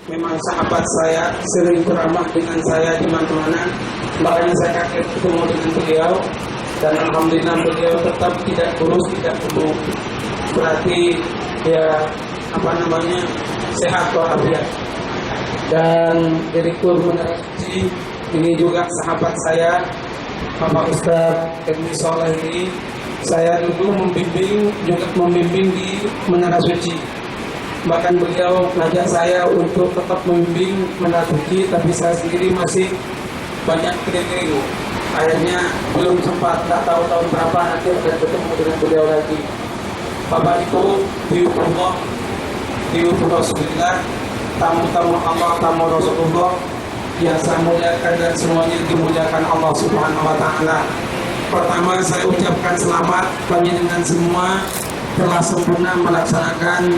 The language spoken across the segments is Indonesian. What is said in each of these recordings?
memang sahabat saya, sering beramah dengan saya di mana-mana. Makanya saya kaget ketemu dengan beliau, dan alhamdulillah beliau tetap tidak kurus, tidak gemuk. Berarti ya sehat walafiat. Dan Direktur Menara Suci ini juga sahabat saya, Bapak Ustadz Edmi Soleh ini. Saya dulu membimbing di Menara Suci. Bahkan beliau ngajak saya untuk tetap membimbing Menara Suci, tapi saya sendiri masih banyak kering-kering. Akhirnya belum sempat, tak tahu tahun berapa nanti akan ketemu dengan beliau lagi. Bapak itu diukur Rasulullah, tamu-tamu Allah, tamu Rasulullah yang saya muliakan dan semuanya dimuliakan Allah Subhanahu wa Ta'ala. Pertama saya ucapkan selamat panjenengan semua telah sempurna melaksanakan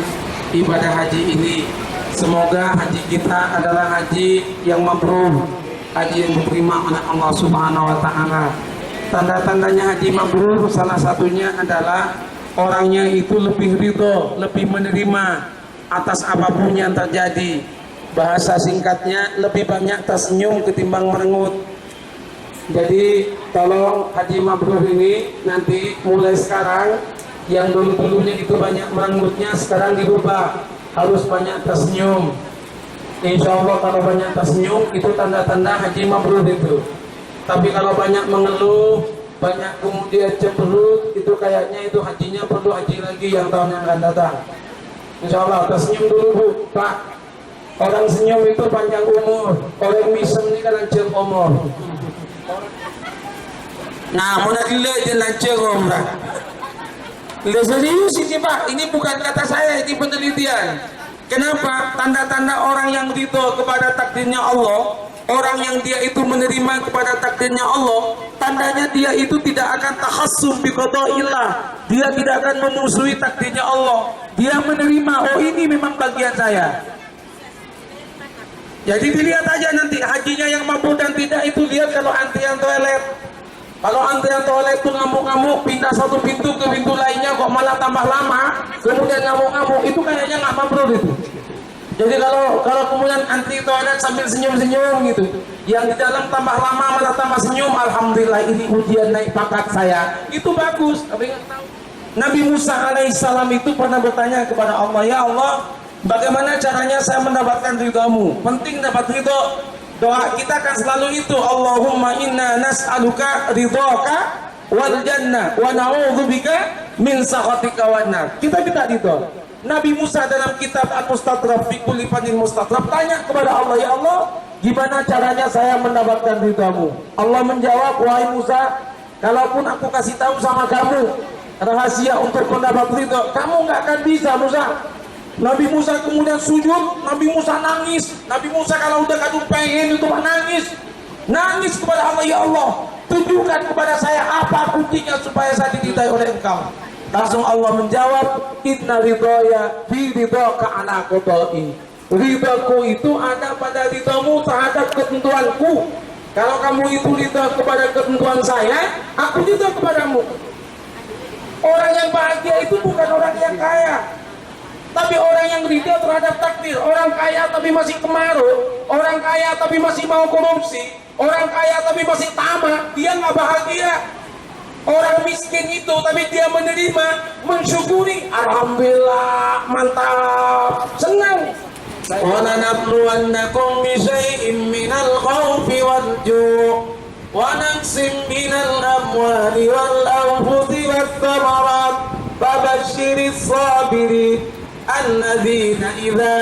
ibadah haji ini. Semoga haji kita adalah haji yang mabrur, haji yang diterima oleh Allah Subhanahu wa Ta'ala. Tanda-tandanya haji mabrur salah satunya adalah orangnya itu lebih ridho, lebih menerima atas apapun yang terjadi. Bahasa singkatnya, lebih banyak tersenyum ketimbang merengut. Jadi tolong haji mabrur ini nanti mulai sekarang, yang dulu-dulunya itu banyak merengutnya, sekarang dirubah, harus banyak tersenyum. Insya Allah kalau banyak tersenyum itu tanda-tanda haji mabrur itu. Tapi kalau banyak mengeluh, banyak kemudian cemberut, itu kayaknya itu hajinya perlu haji lagi yang tahun yang akan datang. Insya Allah tersenyum dulu Bu, Pak. Orang senyum itu panjang umur, orang misem ini kan lanjut umur. Nah, mau dile dia lanjut umur. Serius ini Pak, ini bukan kata saya, ini penelitian. Kenapa? Tanda-tanda orang yang ridho kepada takdirnya Allah, orang yang dia itu menerima kepada takdirnya Allah, tandanya dia itu tidak akan takhassum bi qada'illah. Dia tidak akan memusuhi takdirnya Allah. Dia menerima, oh ini memang bagian saya. Jadi dilihat aja nanti hajinya yang mampu dan tidak itu, lihat kalau antrian toilet. Kalau antrian toilet itu ngamuk-ngamuk, pindah satu pintu ke pintu lainnya kok malah tambah lama, kemudian ngamuk-ngamuk, itu kayaknya nggak mampu itu. Jadi kalau kemudian antri toilet sambil senyum-senyum gitu, yang di dalam tambah lama malah tambah senyum, alhamdulillah ini ujian naik pangkat saya, itu bagus. Tapi nggak tahu. Nabi Musa alaihissalam itu pernah bertanya kepada Allah, ya Allah, bagaimana caranya saya mendapatkan ridhamu? Penting dapat ridho. Doa kita kan selalu itu, Allahumma inna nas'aluka ridhaka wal jannah wa na'udzubika min sakhatika wan nar. Kita minta ridho. Nabi Musa dalam kitab Al-Mustadrak fi kulli fannin mustadrak tanya kepada Allah, ya Allah, gimana caranya saya mendapatkan ridhamu? Allah menjawab, wahai Musa, kalaupun aku kasih tahu sama kamu rahasia untuk mendapat ridho, kamu nggak akan bisa Musa. Nabi Musa kemudian sujud, Nabi Musa nangis. Nabi Musa kalau udah kadung pengen itu nangis kepada Allah, ya Allah, tunjukkan kepada saya apa kuncinya supaya saya diridai oleh Engkau. Langsung Allah menjawab, inna ridhoya fi ridhoka ala qada'i. Ridhoku itu ada pada ridhomu terhadap ketentuanku. Kalau kamu itu ridho kepada ketentuan saya, aku ridho kepadamu. Orang yang bahagia itu bukan orang yang kaya, tapi orang yang ridho terhadap takdir. Orang kaya tapi masih kemaruk, orang kaya tapi masih mau korupsi, orang kaya tapi masih tamak, dia nggak bahagia. Orang miskin itu tapi dia menerima, mensyukuri, alhamdulillah, mantap, senang. Wa lanabluwannakum bi syai'in minal khawfi wal ju' wa naqsim minal amwali wal anfusi wath thamarat fabashshiris sabirin alladzina idza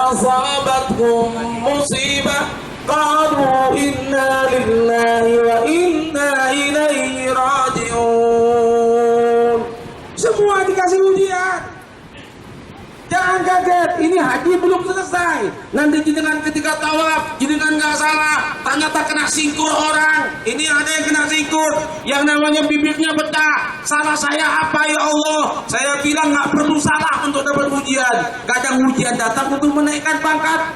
asabatkum musibah qalu inna lillahi wa inna ilaihi raji'un. Semua dikasih ujian. Jangan kaget, ini haji belum selesai. Nanti jenengan ketika tawaf, jenengan nggak salah, ternyata kena singkur orang. Ini ada yang kena singkur, yang namanya bibirnya pecah. Salah saya apa ya Allah? Saya bilang nggak perlu salah untuk dapat ujian. Kadang ujian datang untuk menaikkan pangkat.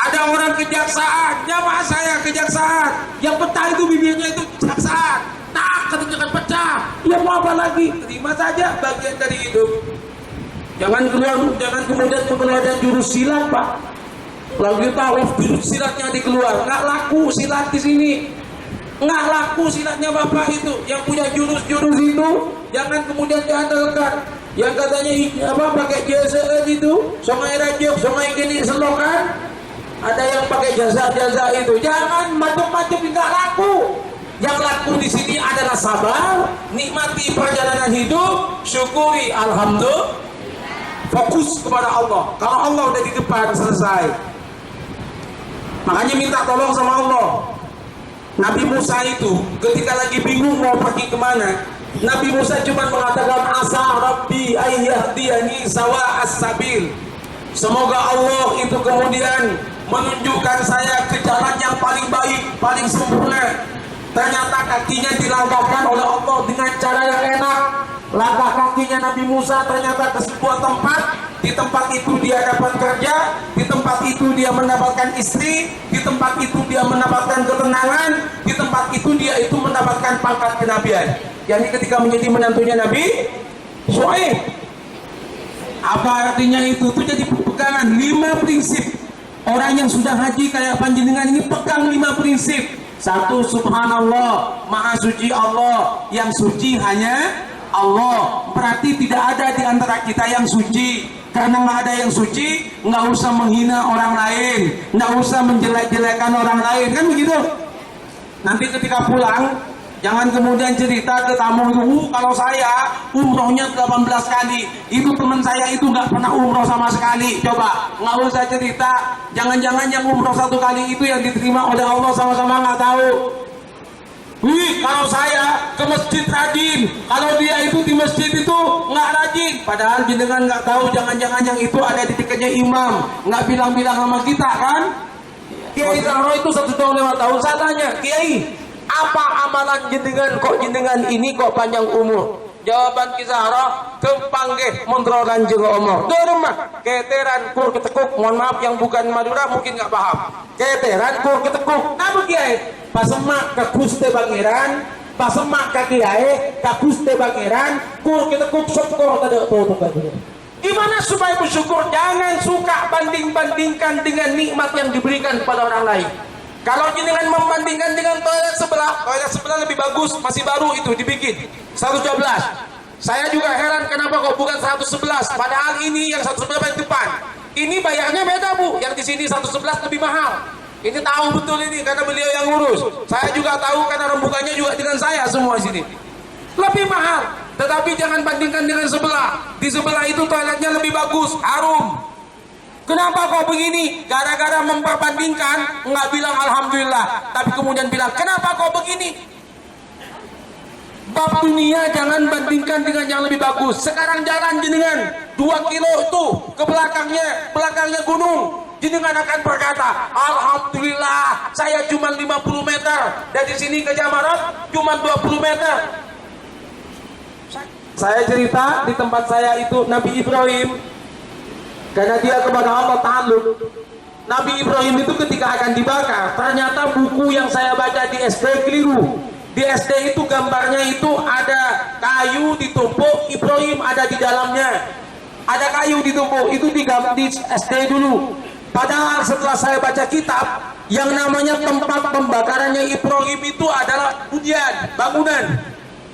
Ada orang kejaksaan, jamaah saya kejaksaan, yang pecah itu bibirnya itu kejaksaan. Tak, katanya kan pecah. Ya mau apa lagi? Terima saja, bagian dari hidup. Jangan kemudian mengeluarkan jurus silat, Pak. Lalu tawaf jurus silatnya dikeluar, nggak laku silat di sini, nggak laku silatnya bapak itu. Yang punya jurus-jurus itu jangan kemudian diandalkan. Yang katanya apa pakai jasa itu, sungai rajok, sungai gini selokan, ada yang pakai jasa-jasa itu. Jangan macam-macam, nggak laku. Yang laku di sini adalah sabar, nikmati perjalanan hidup, syukuri, alhamdulillah, fokus kepada Allah. Kalau Allah udah di depan, selesai. Makanya minta tolong sama Allah. Nabi Musa itu ketika lagi bingung mau pergi kemana, Nabi Musa cuma mengatakan asa Rabbi ayyahdiyani sawa as-sabil. Semoga Allah itu kemudian menunjukkan saya ke jalan yang paling baik, paling sempurna. Ternyata kakinya dilangkahkan oleh Allah dengan cara yang enak. Langkah kakinya Nabi Musa ternyata ke sebuah tempat. Di tempat itu dia dapat kerja, di tempat itu dia mendapatkan istri, di tempat itu dia mendapatkan ketenangan, di tempat itu dia itu mendapatkan pangkat kenabian. Jadi ketika menjadi menantunya Nabi Syuaib. Apa artinya itu? Itu jadi pegangan 5 prinsip. Orang yang sudah haji kayak panjenengan ini pegang 5 prinsip. 1. Subhanallah, maha suci Allah. Yang suci hanya Allah. Berarti tidak ada di antara kita yang suci. Karena nggak ada yang suci, nggak usah menghina orang lain, nggak usah menjelek-jelekan orang lain, kan begitu. Nanti ketika pulang, jangan kemudian cerita ke tamu itu, kalau saya umrohnya 18 kali, itu teman saya itu nggak pernah umroh sama sekali. Coba, nggak usah cerita. Jangan-jangan yang umroh 1 kali itu yang diterima oleh Allah sama-sama nggak tahu. Wih, kalau saya ke masjid rajin, kalau dia itu di masjid itu nggak rajin. Padahal jenengan nggak tahu, jangan-jangan yang itu ada di tiketnya imam, nggak bilang-bilang sama kita kan? Kiai Zahro itu 1 tahun 5 tahun. Saya tanya, Kiai, apa amalan jenengan kok jenengan ini kok panjang umur? Jawaban Ki Zahro, kepanggih montroran jeung omor. Dormah, keteran kur ketekuk. Mohon maaf yang bukan Madura mungkin nggak paham. Keteran kur ketekuk. Apa Kiai? Pasemak ke Gusti Pangeran, pasemak ke Kiai, ke Gusti Pangeran, kur ketekuk syukur tadi tuh tadi. Gimana supaya bersyukur? Jangan suka banding-bandingkan dengan nikmat yang diberikan kepada orang lain. Kalau jenengan membandingkan dengan toilet sebelah lebih bagus, masih baru itu dibikin 112. Saya juga heran kenapa kok bukan 111, padahal ini yang 111 paling depan. Ini bayarnya beda Bu, yang di sini 111 lebih mahal. Ini tahu betul ini karena beliau yang ngurus. Saya juga tahu karena rembukannya juga dengan saya semua di sini. Lebih mahal, tetapi jangan bandingkan dengan sebelah. Di sebelah itu toiletnya lebih bagus, harum. Kenapa kok begini? Gara-gara memperbandingkan, nggak bilang alhamdulillah, tapi kemudian bilang kenapa kok begini? Bab dunia jangan bandingkan dengan yang lebih bagus. Sekarang jalan jenengan 2 kilo itu ke belakangnya gunung. Jenengan akan berkata, alhamdulillah saya cuma 50 meter dari sini ke Jamarat cuma 20 meter. Saya cerita di tempat saya itu Nabi Ibrahim. Karena dia kepada Allah ta'aluk. Nabi Ibrahim itu ketika akan dibakar, ternyata buku yang saya baca di SD keliru. Di SD itu gambarnya itu ada kayu ditumpuk, Ibrahim ada di dalamnya. Ada kayu ditumpuk, itu di SD dulu. Padahal setelah saya baca kitab, yang namanya tempat pembakarannya Ibrahim itu adalah hunian, bangunan.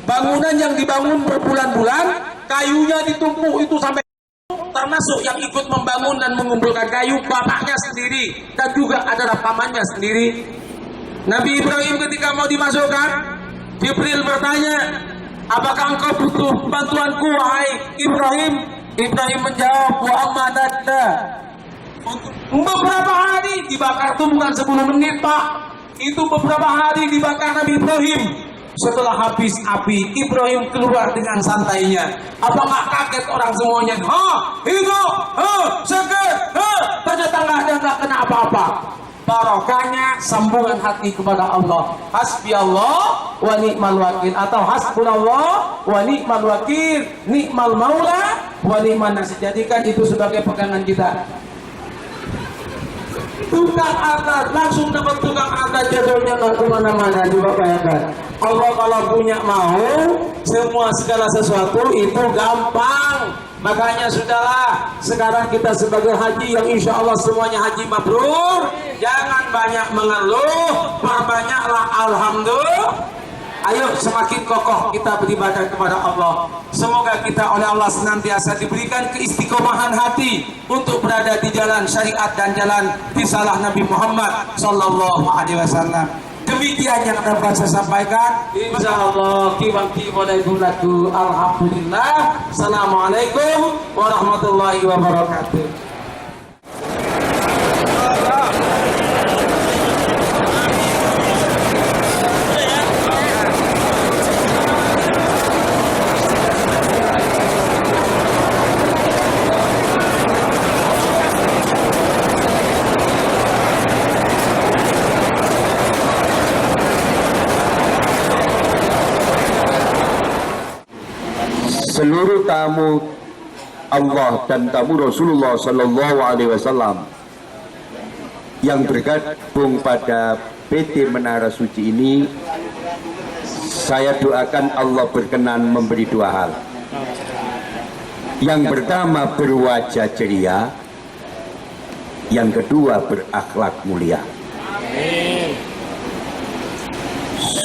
Bangunan yang dibangun berbulan-bulan, kayunya ditumpuk itu sampai, termasuk yang ikut membangun dan mengumpulkan kayu bapaknya sendiri dan juga adalah pamannya sendiri. Nabi Ibrahim ketika mau dimasukkan, Jibril bertanya, apakah engkau butuh bantuanku wahai Ibrahim? Ibrahim menjawab, wa amma dadda. Beberapa hari dibakar itu bukan 10 menit Pak, itu beberapa hari dibakar Nabi Ibrahim. Setelah habis api, Ibrahim keluar dengan santainya. Apakah kaget orang semuanya? Seger, ternyata nggak kena apa-apa. Barokahnya sambungan hati kepada Allah. Hasbi Allah wa ni'mal wakil, atau hasbunallah wa ni'mal wakil, ni'mal maula wa ni'man nasir. Jadikan itu sebagai pegangan kita. tukang adat, langsung dapat tukang adat, jodohnya nggak kemana-mana. Coba bayangkan, Allah kalau punya mau, semua segala sesuatu itu gampang. Makanya sudahlah, sekarang kita sebagai haji yang insya Allah semuanya haji mabrur, jangan banyak mengeluh, perbanyaklah alhamdulillah. Ayo semakin kokoh kita beribadah kepada Allah. Semoga kita oleh Allah senantiasa diberikan keistiqomahan hati untuk berada di jalan syariat dan jalan risalah Nabi Muhammad sallallahu alaihi wasallam. Demikian yang dapat saya sampaikan. Insyaallah laku. Alhamdulillah. Assalamualaikum warahmatullahi wabarakatuh. Seluruh tamu Allah dan tamu Rasulullah Sallallahu Alaihi Wasallam yang bergabung pada PT Menara Suci ini, saya doakan Allah berkenan memberi dua hal. Yang pertama berwajah ceria, yang kedua berakhlak mulia.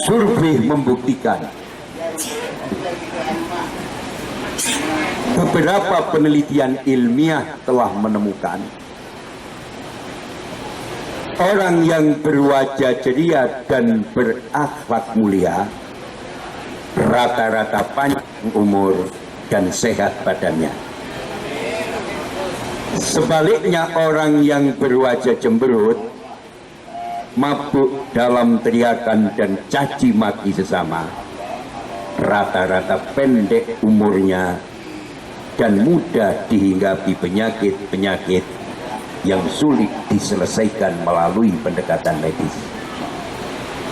Survei membuktikan, beberapa penelitian ilmiah telah menemukan orang yang berwajah ceria dan berakhlak mulia rata-rata panjang umur dan sehat badannya. Sebaliknya orang yang berwajah cemberut, mabuk dalam teriakan dan caci maki sesama, rata-rata pendek umurnya dan mudah dihinggapi penyakit-penyakit yang sulit diselesaikan melalui pendekatan medis.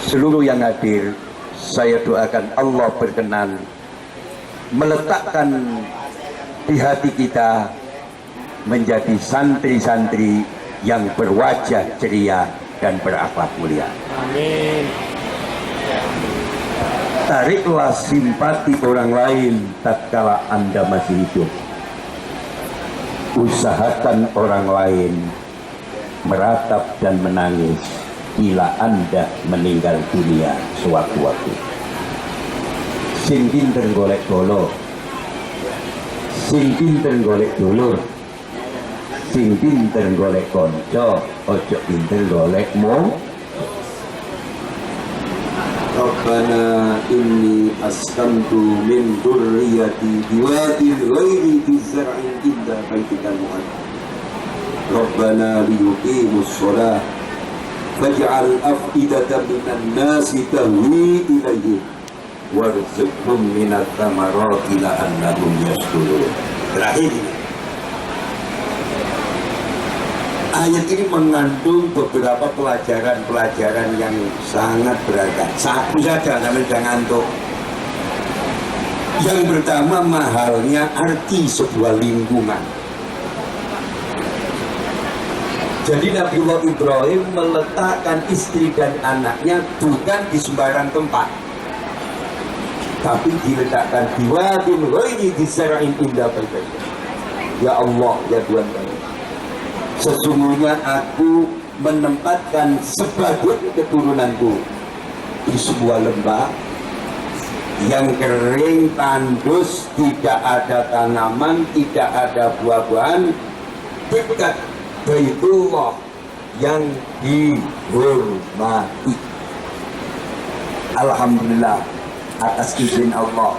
Seluruh yang hadir, saya doakan Allah berkenan meletakkan di hati kita menjadi santri-santri yang berwajah ceria dan berakhlak mulia. Amin. Tariklah simpati orang lain tatkala Anda masih hidup. Usahakan orang lain meratap dan menangis bila Anda meninggal dunia sewaktu-waktu. Sing pinter golek golo, sing pinter golek dulur, sing pinter golek konco, ojo pinter golek mo. Rabbana inni askantu min dzurriyyati biwadin ghairi dzi zar'in inda baitikal muharram. Rabbana liyuqimus shalah faj'al af'idatan minan nasi tahwi ilayhim warzuqhum minat thamarati la'annahum yashkurun. Terakhir, ayat ini mengandung beberapa pelajaran-pelajaran yang sangat berharga. Satu saja, namun jangan ngantuk. Yang pertama, mahalnya arti sebuah lingkungan. Jadi Nabiullah Ibrahim meletakkan istri dan anaknya bukan di sembarang tempat, tapi diletakkan di wadin ghairi dzi zar'in inda baitik. Ya Allah, ya Tuhan kami, sesungguhnya aku menempatkan sebagian keturunanku di sebuah lembah yang kering, tandus, tidak ada tanaman, tidak ada buah-buahan, dekat Baitullah yang dihormati. Alhamdulillah, atas izin Allah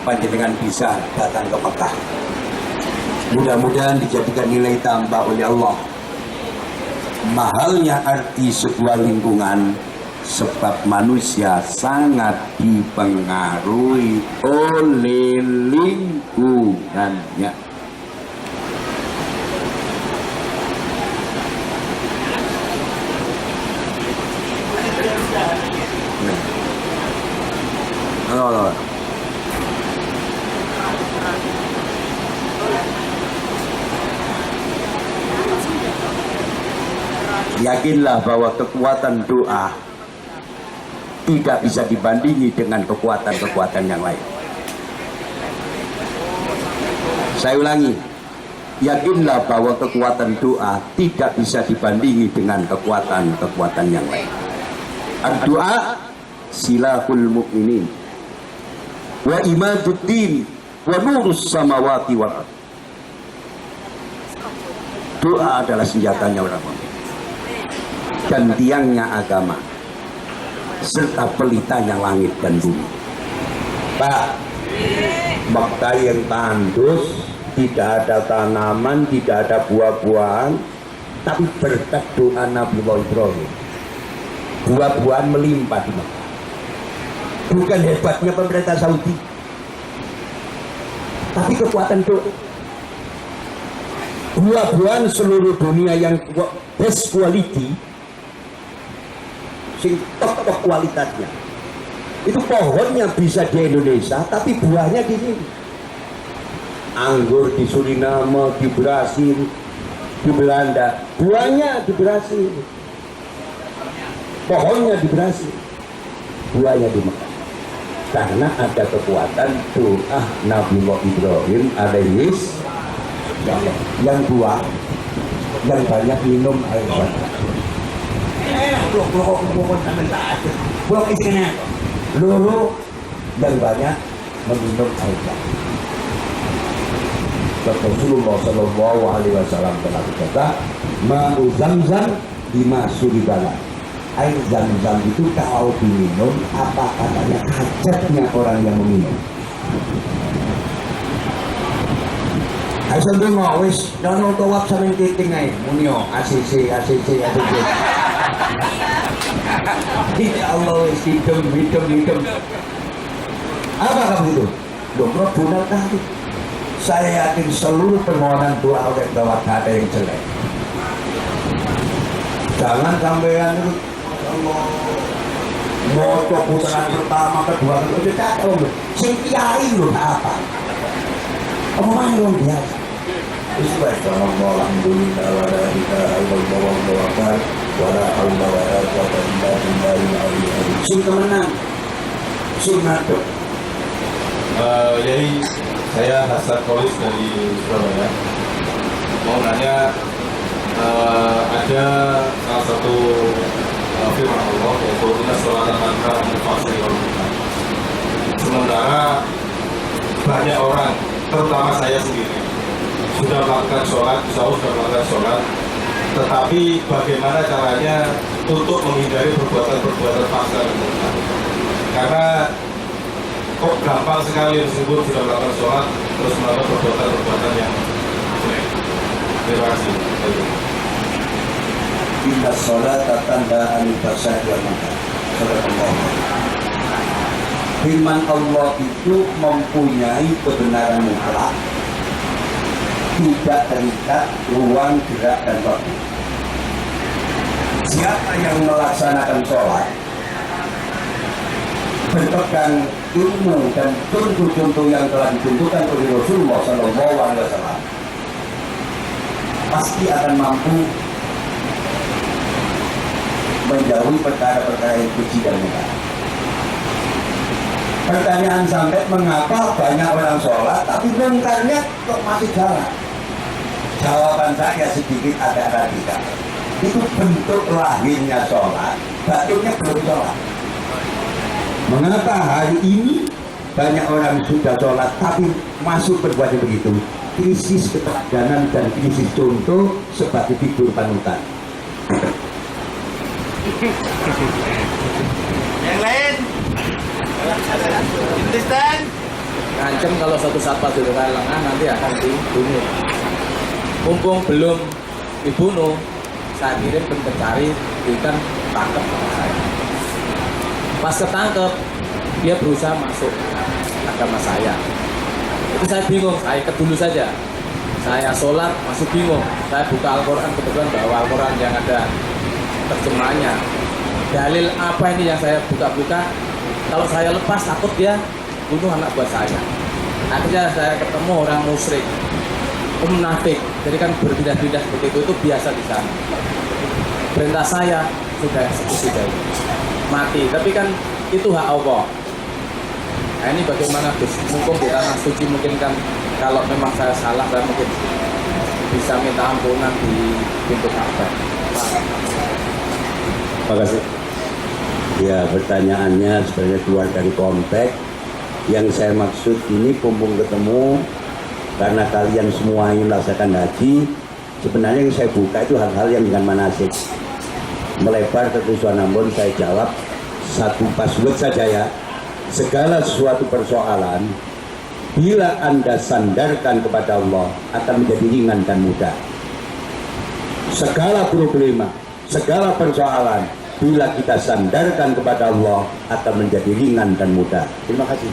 panjenengan bisa datang ke Mekah. Mudah-mudahan dijadikan nilai tambah oleh Allah. Mahalnya arti sebuah lingkungan, sebab manusia sangat dipengaruhi oleh lingkungannya. Yakinlah bahwa kekuatan doa tidak bisa dibandingi dengan kekuatan-kekuatan yang lain. Saya ulangi, yakinlah bahwa kekuatan doa tidak bisa dibandingi dengan kekuatan-kekuatan yang lain. Doa silahul mu'minin wa imaduddin wa nurus samawati wal ardh. Doa adalah senjatanya orang mukmin dan tiangnya agama serta pelitanya langit dan bumi. Pak, Mekah yang tandus, tidak ada tanaman, tidak ada buah-buahan, tapi berkat doa Nabi Ibrahim buah-buahan melimpah di Mekah. Bukan hebatnya pemerintah Saudi, tapi kekuatan doa. Buah-buahan seluruh dunia yang best quality, sing top kualitasnya, itu pohonnya bisa di Indonesia, tapi buahnya di sini. Anggur di Suriname, di Brasil, di Belanda, buahnya di Brasil, pohonnya di Brasil, buahnya di Mekah. Karena ada kekuatan doa Nabi Ibrahim alaihis yang buah, yang banyak minum air batang. Lulu yang banyak meminum air batang. Rasulullah Shallallahu Alaihi Wasallam telah berkata, "Ma'u Zamzam bima suribala." Air Zam-Zam itu kalau diminum, apa katanya hajatnya orang yang meminum. Ayo sambil ngawis, dono tawab sambil titing aja, munyo, ACC. Ya Allah, hitam. Apa kamu itu? Domro benar tadi. Saya yakin seluruh permohonan doa oleh gawat ada yang jelek. Jangan sampean itu Allah moto putaran pertama, kedua, ketiga, sing kiai lho apa? Omongan luar biasa. Bismillahirrahmanirrahim. Alhamdulillah wa la ilaha illallah wallahu akbar wa la haula wa la quwwata illa billahil aliyyil azim. Sing kemenang. Sing ngadep. Jadi saya Hasan Kolis dari Surabaya. Mau nanya, ada salah satu firman Allah yaitu inna sholata tanha anil fahsya'i wal munkar. Sementara banyak orang, terutama saya sendiri, sudah melakukan sholat, sudah melakukan sholat, tetapi bagaimana caranya untuk menghindari perbuatan-perbuatan fahsya dan munkar? Karena kok gampang sekali disebut sudah melakukan sholat terus melakukan perbuatan-perbuatan yang jelek. Terima kasih. Inna sholata tanha anil fahsya'i wal munkar. Firman Allah itu mempunyai kebenaran mutlak, tidak terikat ruang gerak dan waktu. Siapa yang melaksanakan sholat, berpegang ilmu dan contoh-contoh yang telah ditentukan oleh Rasulullah SAW, pasti akan mampu menjauhi perkara-perkara yang keji dan munkar. Pertanyaan sampai mengapa banyak orang sholat tapi mungkarnya kok masih jalan? Jawaban saya sedikit agak radikal. Itu bentuk lahirnya sholat, batinnya belum sholat. Mengapa hari ini banyak orang sudah sholat tapi masuk berbuat begitu? Krisis keteladanan dan krisis contoh sebagai figur panutan. Yang lain? Kristen? Ngancem kalau suatu saat Pak Joko lengah nanti akan dibunuh. Mumpung belum dibunuh, saya kirim pencari ikan tangkap sama saya. Pas ketangkep, dia berusaha masuk agama saya. Itu saya bingung, saya ikut dulu saja. Saya sholat masih bingung. Saya buka Al-Quran, kebetulan bawa Al-Quran yang ada terjemahannya. Dalil apa ini yang saya buka-buka? Kalau saya lepas takut dia bunuh anak buah saya. Akhirnya saya ketemu orang musyrik, munafik. Jadi kan berpindah-pindah seperti itu biasa di sana. perintah saya sudah eksekusi dari mati. Tapi kan itu hak Allah. Nah ini bagaimana Gus? Mumpung di tanah suci mungkin kan kalau memang saya salah saya mungkin bisa minta ampunan di pintu Ka'bah. Terima kasih. Ya, pertanyaannya sebenarnya keluar dari konteks. Yang saya maksud ini kumpul ketemu karena kalian semua ingin melaksanakan haji. Sebenarnya yang saya buka itu hal-hal yang dengan manasik. Melebar ke tujuan, namun saya jawab satu password saja ya. Segala sesuatu persoalan, bila Anda sandarkan kepada Allah, akan menjadi ringan dan mudah. Segala problema, segala persoalan, bila kita sandarkan kepada Allah, akan menjadi ringan dan mudah. Terima kasih.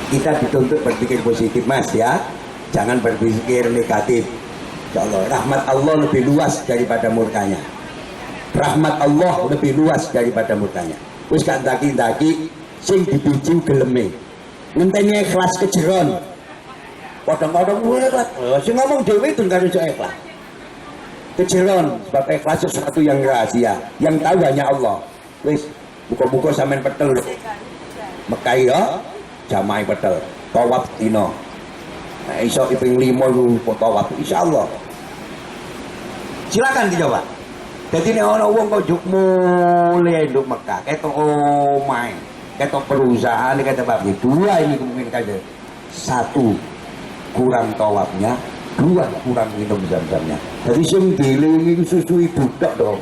Kita dituntut berpikir positif Mas ya, jangan berpikir negatif. Ya Allah, rahmat Allah lebih luas daripada murkanya. Rahmat Allah lebih luas daripada murkanya. Wis gak ndaki-ndaki sing dibiji geleme. Ngenteni ikhlas kejeron. Kadang-kadang ikhlas. Sing ngomong dhewe itu kan iso ikhlas. Kejeron sebab ikhlas sesuatu yang rahasia, yang tahu hanya Allah. Wis buka-buka sampean petel. Mekah ya, jamaah petel. Tawaf dino. Nah, iso iping 5 lu tawaf insyaallah. Silakan dicoba. Jadi nek ana wong kok juk mulai nduk Mekah, ketok omahe, ketok perusahaan, ketok apa dua ini mungkin kaje. Satu, kurang tawafnya, dua kurang minum zam-zamnya. Jadi sing dilingi susu ibu tok dong.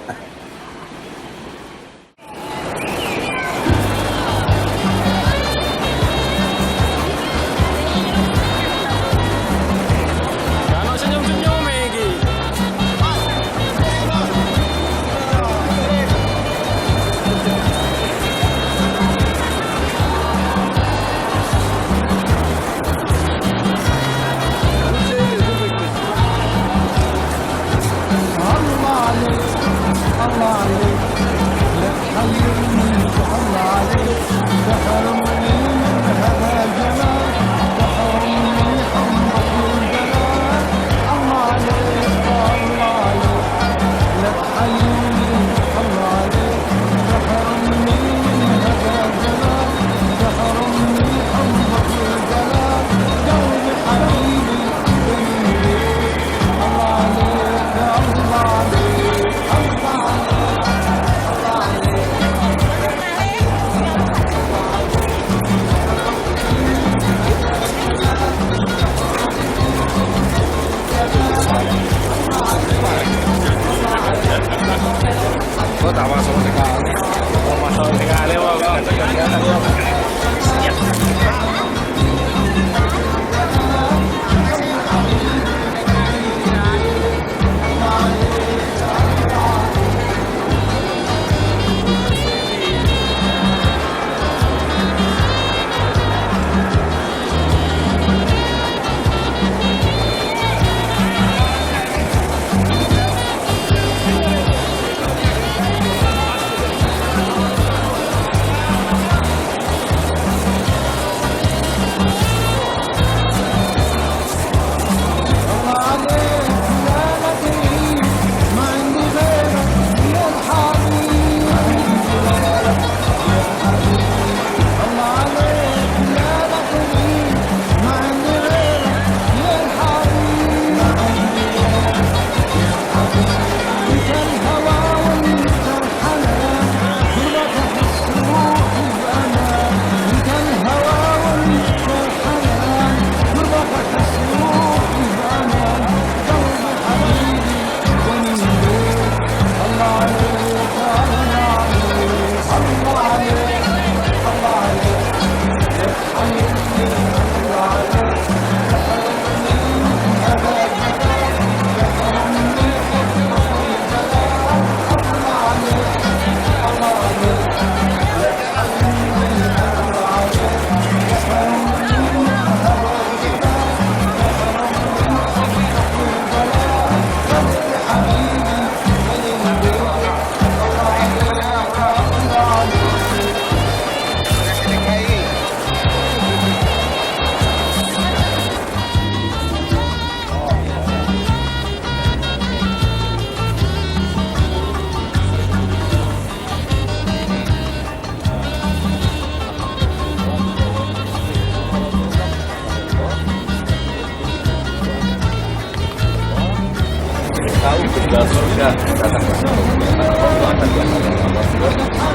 juga surga datang ke sana. Allah akan diangkat oleh Allah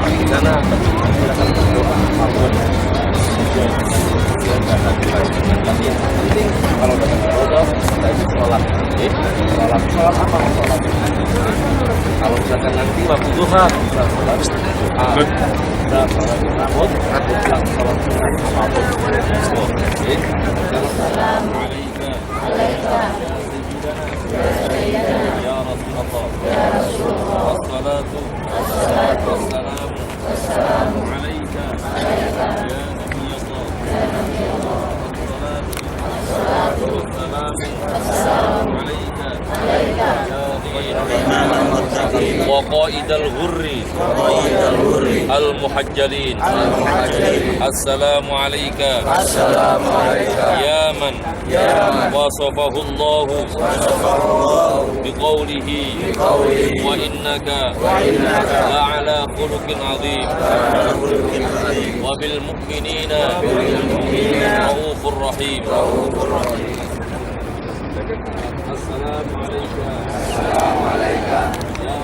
di sana. Kita akan berdoa apapun tapi yang penting kalau datang ke Allah kita itu sholat sholat apa? Sholat kalau misalkan nanti waktu duha kita sholat kita sholat rambut atau bilang sholat apapun ya Rasulullah wassalatu wassalamu alaika ya Nabi وقائد الغر المحجلين السلام عليك يا من وصفه الله بقوله وإنك لعلى خلق عظيم وبالمؤمنين رؤوف رحيم السلام عليك يا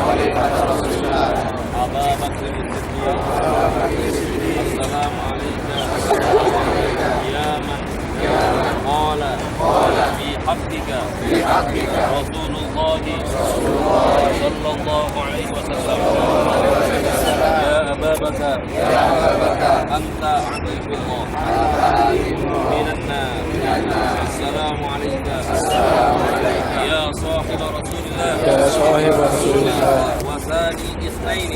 خليفة رسول الله أبا بكر الصديق السلام عليك يا من قال في حقك رسول الله صلى الله عليه وسلم يا أبا بكر أنت عتيق الله من النار السلام عليك يا صاحب رسول الله وثاني اثنين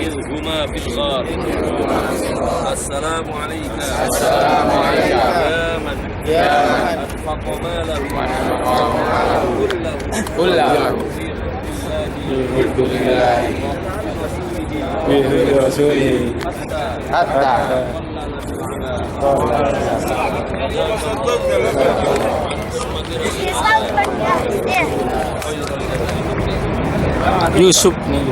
إذ هما في الغار السلام عليك يا من أنفق ماله كله في حب الله وحب رسوله حتى Yusuf nih.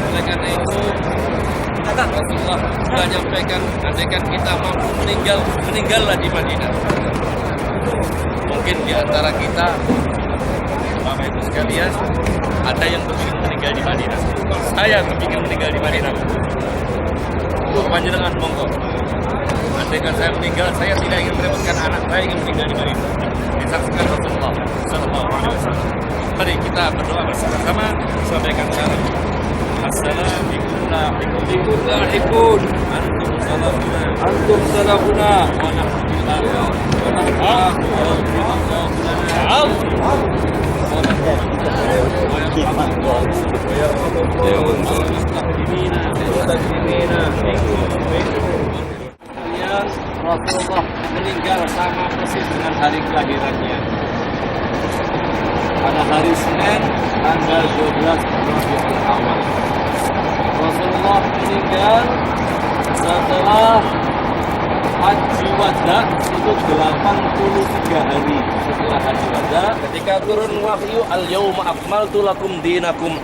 Oleh karena itu Rasulullah sudah menyampaikan, andaikan kita mampu meninggallah di Madinah. Mungkin di antara kita, Bapak Ibu sekalian, ada yang berpikir meninggal di Madinah. Saya berpikir meninggal di Madinah. Panjenengan monggo. Andaikan saya meninggal, saya tidak ingin merepotkan anak, saya ingin meninggal di Madinah. Disaksikan Rasulullah Sallallahu Alaihi Wasallam. Mari kita berdoa bersama-sama. Sampaikan salam. Assalamualaikum warahmatullahi wabarakatuh. Antum salafuna wa Rasulullah meninggal sama persis dengan hari kelahirannya. Pada hari Senin tanggal 12 Rabiul Awal. Rasulullah meninggal setelah Haji Wada itu 83 hari setelah Haji Wada ketika turun wahyu al-yauma akmaltu lakum dinakum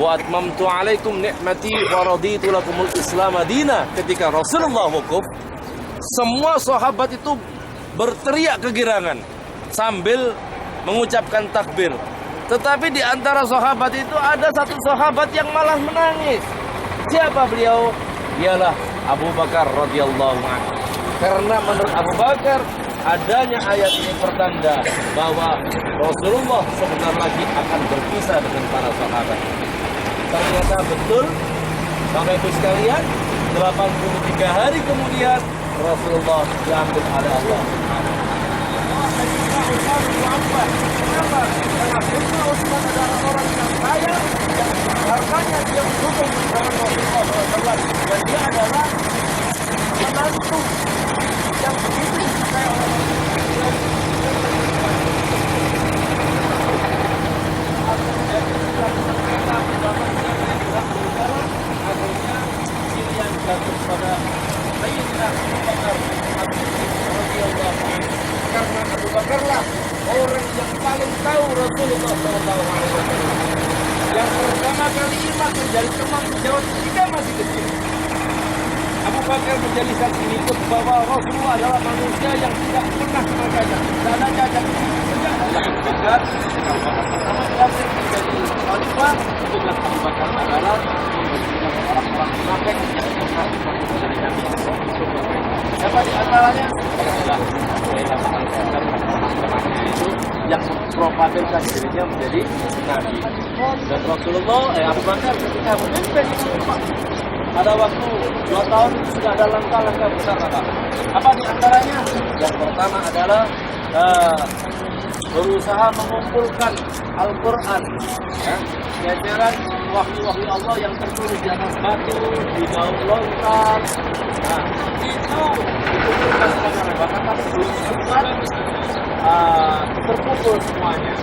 wa atmamtu alaikum ni'mati wa raditu lakumul Islam madina. Ketika Rasulullah wukuf, semua sahabat itu berteriak kegirangan sambil mengucapkan takbir. Tetapi di antara sahabat itu ada satu sahabat yang malah menangis. Siapa beliau? Ialah Abu Bakar radhiyallahu anhu. Karena menurut Abu Bakar adanya ayat ini pertanda bahwa Rasulullah sebentar lagi akan berpisah dengan para sahabat. Ternyata betul, Bapak Ibu sekalian, 83 hari kemudian Rasulullah diambil oleh Allah. Kenapa? Karena Sayyidina Utsman adalah orang yang kaya, yang hartanya dia mendukung dengan Rasulullah SAW, dan dia adalah menantu yang begitu disukai oleh Rasulullah. Akhirnya pilihan jatuh pada Sayyidina Abu Bakar radhiyallahu anhu. Bakarlah orang yang paling tahu Rasulullah SAW. Yang pertama kali iman menjadi teman sejawat ketika masih kecil. Abu Bakar menjadi saksi ikut bahwa Rasulullah adalah manusia yang tidak pernah kena cacat. Tidak ada cacat. Sejak dan pertama kali menjadi khalifah, tugas Abu Bakar adalah orang-orang munafik yang pernah menjadi nabi. Siapa di antaranya? Adalah itu yang mempropagandakan dirinya menjadi nabi. Dan Rasulullah, Abu Bakar ketika memimpin itu pada waktu 2 tahun sudah ada langkah-langkah besar. Apa di antaranya? Yang pertama adalah berusaha mengumpulkan Al-Quran, jajaran wahyu-wahyu Allah yang tertulis di atas batu, di daun lontar. Nah, itu dikumpulkan secara bahkan tapi belum sempat terkumpul semuanya.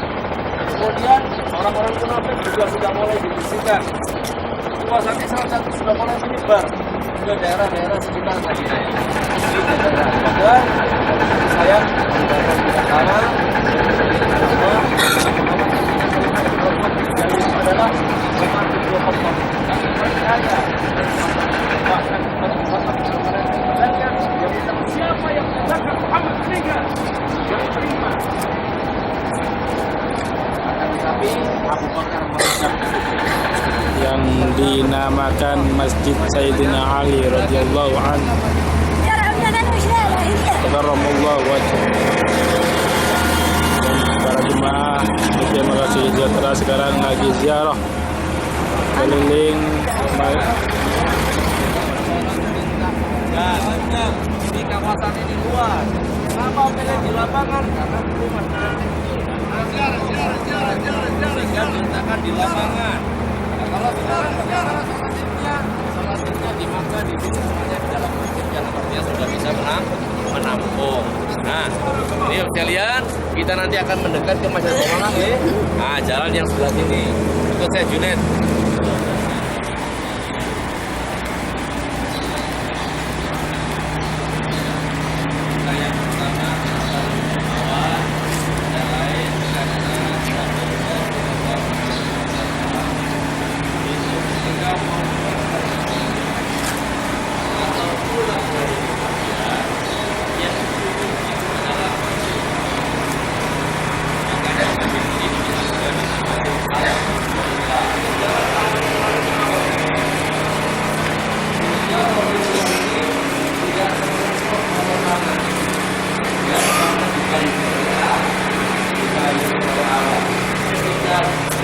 Kemudian orang-orang munafik juga sudah mulai dibersihkan. Kekuasaannya salah satu sudah mulai menyebar ke daerah-daerah sekitar Madinah. Dan saya pertama adalah siapa yang mengatakan Muhammad meninggal yang terima. Tapi Abu Bakar yang dinamakan Masjid Sayyidina Ali radhiyallahu anhu. Karramallahu wajhahu. Para jemaah terima kasih sejahtera sekarang lagi ziarah keliling di kawasan ini luas. Kenapa pilih di lapangan? Karena rumah sehingga diletakkan di lapangan. Nah, kalau sekarang selanjutnya di Makkah di sini semuanya di dalam masjid yang artinya sudah bisa menampung. Nah, ini sekalian kita nanti akan mendekat ke Masjid Al-Haram. Nah, jalan yang sebelah sini. Ikut saya Junet.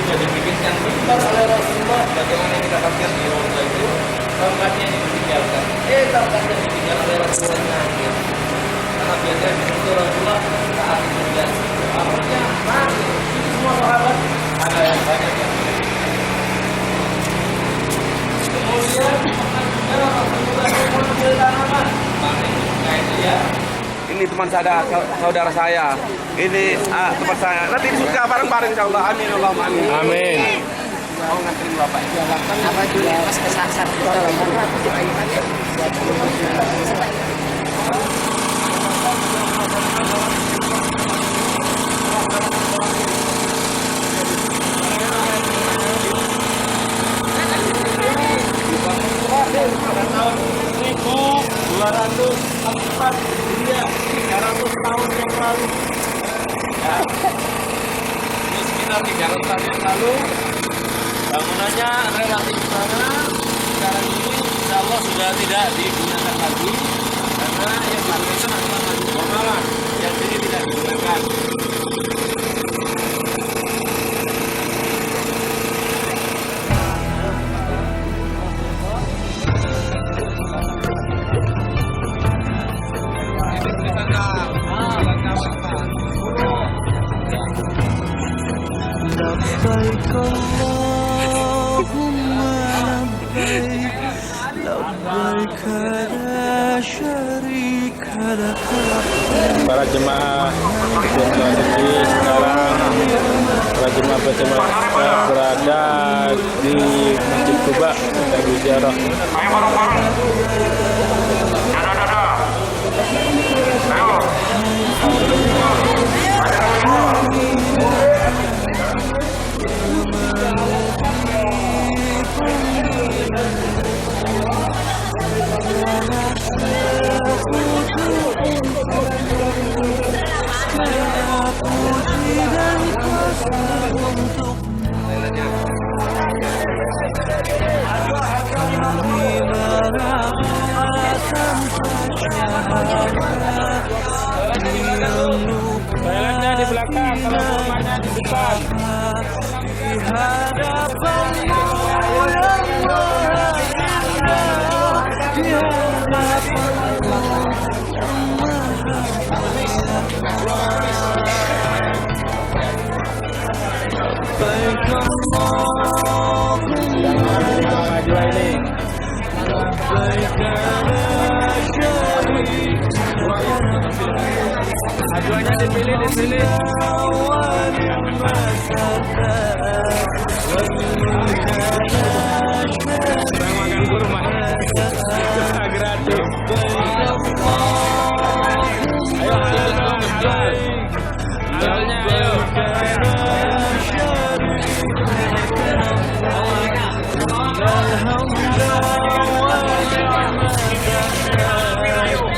Sudah dibikinkan mimbar oleh Rasulullah bagaimana yang didapatkan di Rasulullah itu tongkatnya yang ditinggalkan tongkatnya ditinggalkan oleh Rasulullah karena biasanya itu Rasulullah saat itu dan akhirnya mati itu semua sahabat ada yang banyak yang kemudian Rasulullah mengambil tanaman nah itu ya ini teman saudara saya ini tempat saya nanti suka bareng-bareng insyaallah amin Allahumma amin amin. mau nganterin bapak apa dulu pas kesasar pada tahun 1204 Hijriah 300 tahun yang lalu. Ya. Ini sekitar 300 tahun yang lalu. Bangunannya relatif sana. Sekarang ini insya Allah sudah tidak digunakan lagi karena yang digunakan adalah Masjid Al-Haram yang ini tidak digunakan. لبيك اللهم لبيك لبيك لا شريك لك Para jemaah yang sekarang para jemaah berada di Masjid Quba sedang ziarah. Ayo. Toiletnya di belakang, kalau rumahnya di depan. Ajuannya dipilih. Orang makan kurma gratis. Ayo halal. Ayo.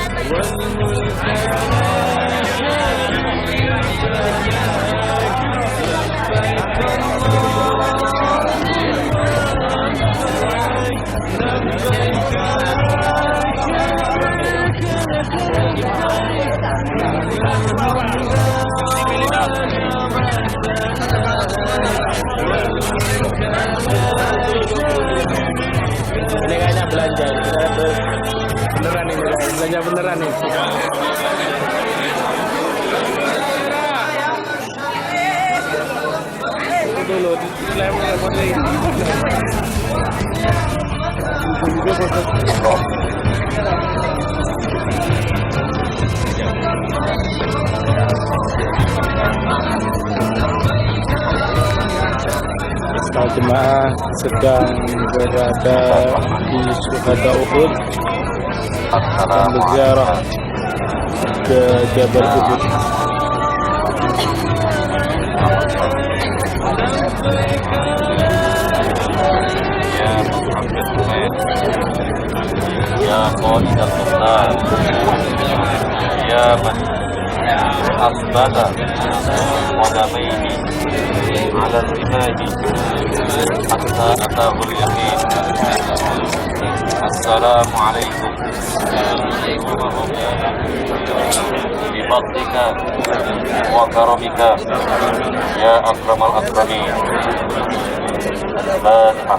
Ini kayaknya belanja beneran nih, belanja beneran nih. Dulu telepon lagi. Para jemaah sedang berada di Syuhada Uhud dan berziarah ke Jabal Uhud. يا قائد القتال يا من أثبت قدميه على الرماح حتى أتاه اليقين السلام عليكم بفضلك وكرمك يا أكرم الأكرمين. الفاتحة.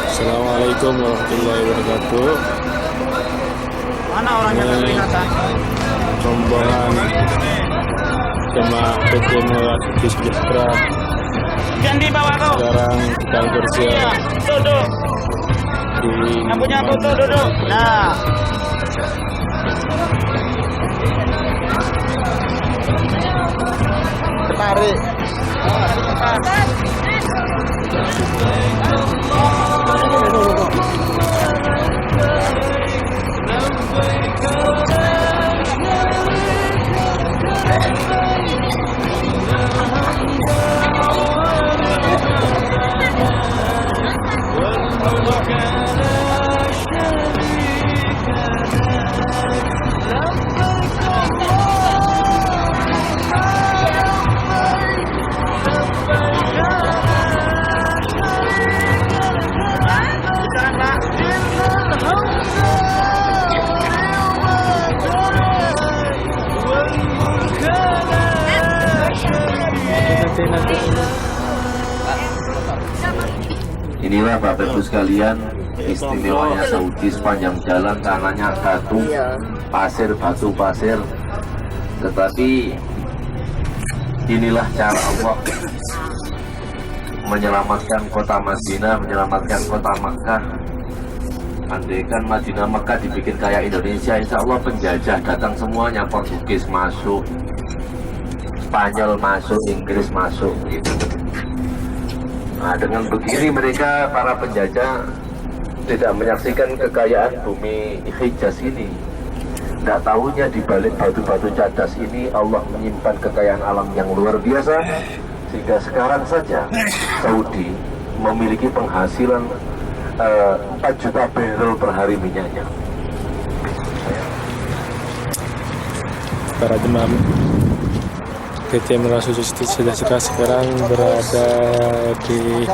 Assalamualaikum warahmatullahi wabarakatuh. Mana orangnya kelihatan? rombongan jemaah PT Mulati Sejahtera Ganti bawa kau. sekarang sedang bersiap Duduk. di Nyapu tuh duduk. Nah. Tarik. PT nanti. Inilah Bapak Ibu sekalian, istimewanya Saudi. Sepanjang jalan kanannya batu, pasir, batu, pasir. Tetapi inilah cara Allah menyelamatkan kota Madinah, menyelamatkan kota Makkah. Andaikan Madinah Makkah dibikin kayak Indonesia, insya Allah penjajah datang semuanya. Portugis masuk, Spanyol masuk, Inggris masuk gitu. Nah, dengan begini mereka para penjajah tidak menyaksikan kekayaan bumi Hijaz ini. Tidak tahunya di balik batu-batu cadas ini Allah menyimpan kekayaan alam yang luar biasa, sehingga sekarang saja Saudi memiliki penghasilan 4 juta barrel per hari minyaknya. Para jemaah PT Menara Suci Sejahtera sekarang berada di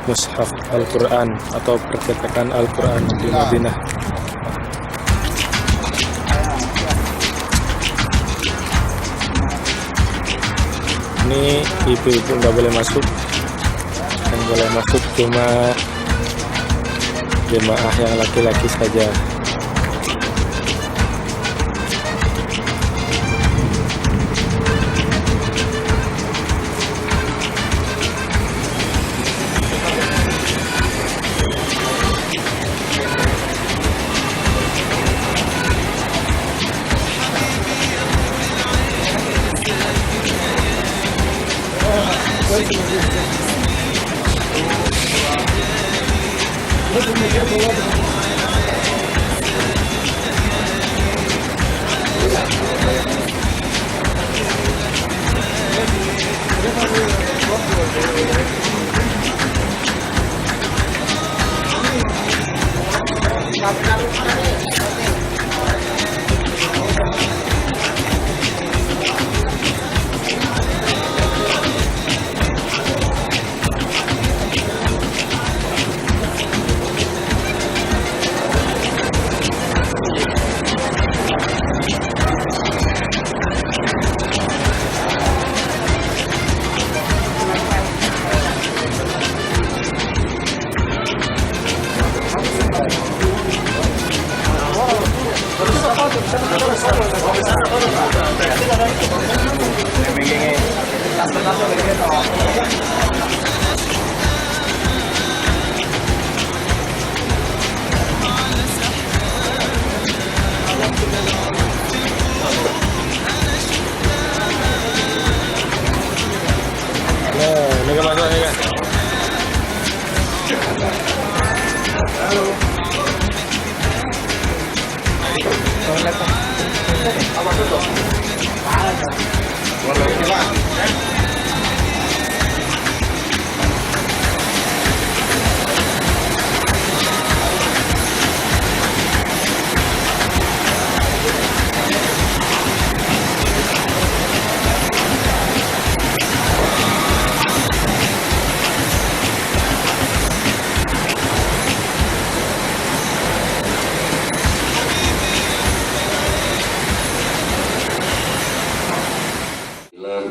Mushaf Al-Quran atau percetakan Al-Quran di Madinah. Ini ibu-ibu nggak boleh masuk, yang boleh masuk cuma jemaah yang laki-laki saja.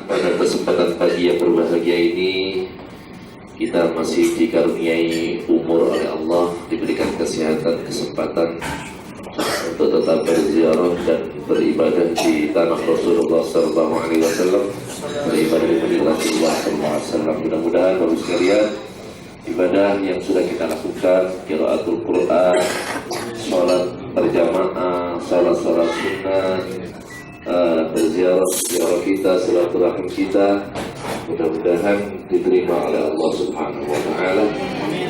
Pada kesempatan pagi yang berbahagia ini, kita masih dikaruniai umur oleh Allah, diberikan kesehatan, kesempatan untuk tetap berziarah dan beribadah di tanah Rasulullah SAW, beribadah di Madinah SAW. Mudah-mudahan Bapak sekalian, ibadah yang sudah kita lakukan, qiraatul Quran, sholat berjamaah, sholat sunnah, berziarah kita, silaturahim kita, mudah-mudahan diterima oleh Allah Subhanahu wa Ta'ala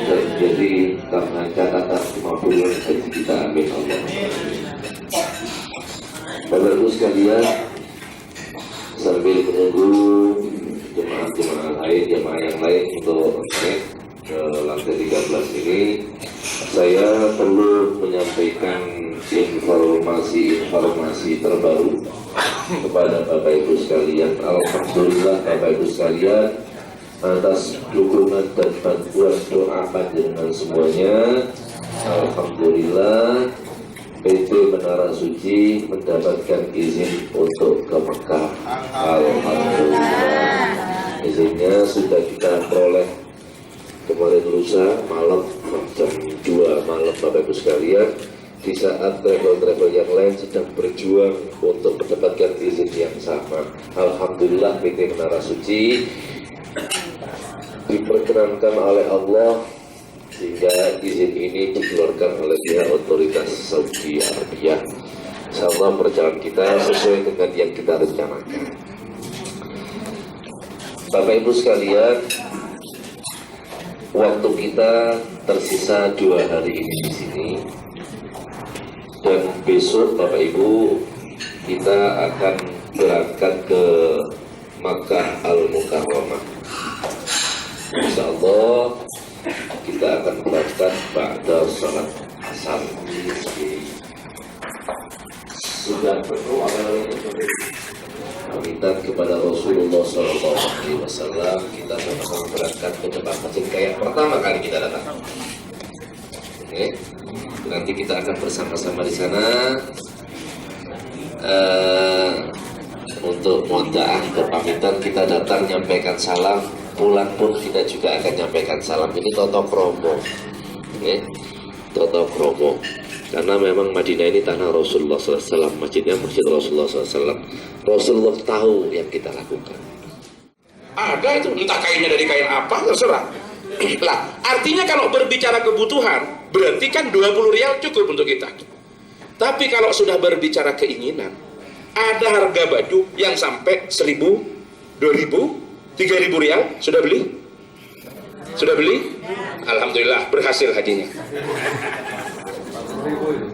dan jadi karena catatan kemampuan haji kita. Amin Allah. Bapak Ibu sekalian, sambil menunggu jemaah-jemaah lain, jemaah yang lain untuk naik ke lantai 13 ini, saya perlu menyampaikan informasi terbaru kepada Bapak Ibu sekalian. Alhamdulillah Bapak Ibu sekalian, atas dukungan dan bantuan doa panjenengan semuanya, alhamdulillah PT Menara Suci mendapatkan izin untuk ke Mekah. Alhamdulillah, sudah kita peroleh kemarin lusa malam jam 2 malam Bapak Ibu sekalian, di saat travel-travel yang lain sedang berjuang untuk mendapatkan izin yang sama. Alhamdulillah PT Menara Suci diperkenankan oleh Allah sehingga izin ini dikeluarkan oleh pihak otoritas Saudi Arabia. Insyaallah perjalanan kita sesuai dengan yang kita rencanakan. Bapak Ibu sekalian, waktu kita tersisa 2 hari ini di sini, dan besok Bapak Ibu kita akan berangkat ke Makkah Al-Mukarramah. Insyaallah kita akan berangkat pada salat asar. Sudah penuh pamitan kepada Rasulullah SAW, kita sama-sama berangkat ke tempat masjid kayak pertama kali kita datang. Oke, nanti kita akan bersama-sama di sana untuk mudaah berpamitan. Kita datang nyampaikan salam, pulang pun kita juga akan nyampaikan salam. Ini toto kromo, oke, toto kromo. Karena memang Madinah ini tanah Rasulullah SAW, masjidnya masjid Rasulullah SAW. Rasulullah tahu yang kita lakukan. Ada itu, entah kainnya dari kain apa, terserah. Lah, artinya kalau berbicara kebutuhan, berarti kan 20 rial cukup untuk kita. Tapi kalau sudah berbicara keinginan, ada harga baju yang sampai 1.000, 2.000, 3.000 rial, sudah beli? Sudah beli? Alhamdulillah, berhasil hajinya.